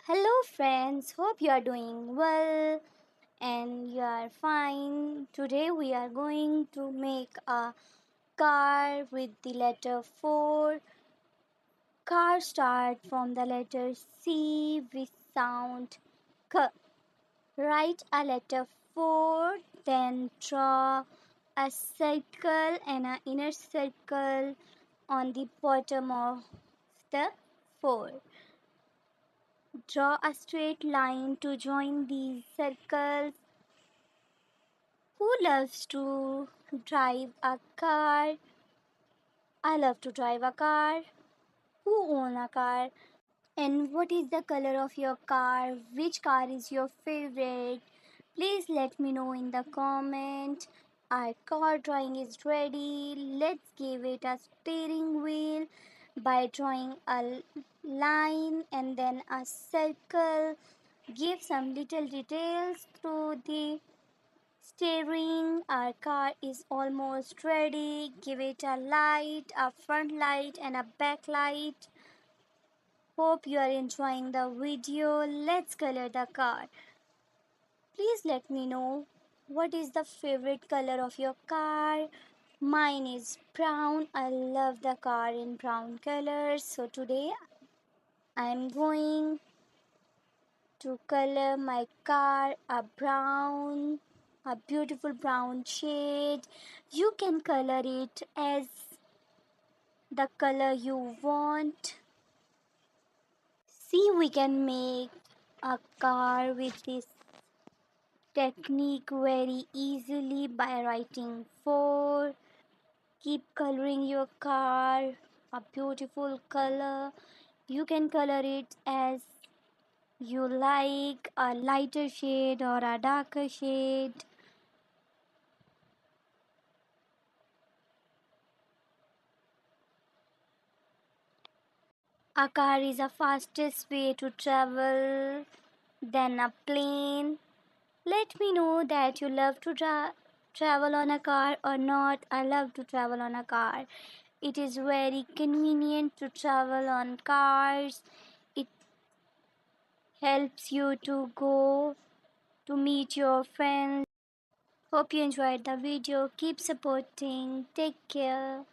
Hello, friends. Hope you are doing well and you are fine. Today, we are going to make a car with the letter 4. Car start from the letter C with sound K. Write a letter 4, then draw a circle and an inner circle on the bottom of the 4. Draw a straight line to join these circles. Who loves to drive a car? I love to drive a car. Who own a car? And what is the color of your car? Which car is your favorite? Please let me know in the comment. Our car drawing is ready. Let's give it a steering wheel by drawing a line and then a circle. Give some little details to the steering. Our car is almost ready. Give it a light, a front light and a back light. Hope you are enjoying the video. Let's color the car. Please let me know what is the favorite color of your car. Mine is brown. I love the car in brown color. So today I am going to color my car a brown, a beautiful brown shade. You can color it as the color you want. See, we can make a car with this technique very easily by writing 4. Keep coloring your car a beautiful color. You can color it as you like, a lighter shade or a darker shade. A car is the fastest way to travel than a plane. Let me know that you love to travel on a car or not. I love to travel on a car. It is very convenient to travel on cars. It helps you to go to meet your friends. Hope you enjoyed the video. Keep supporting. Take care.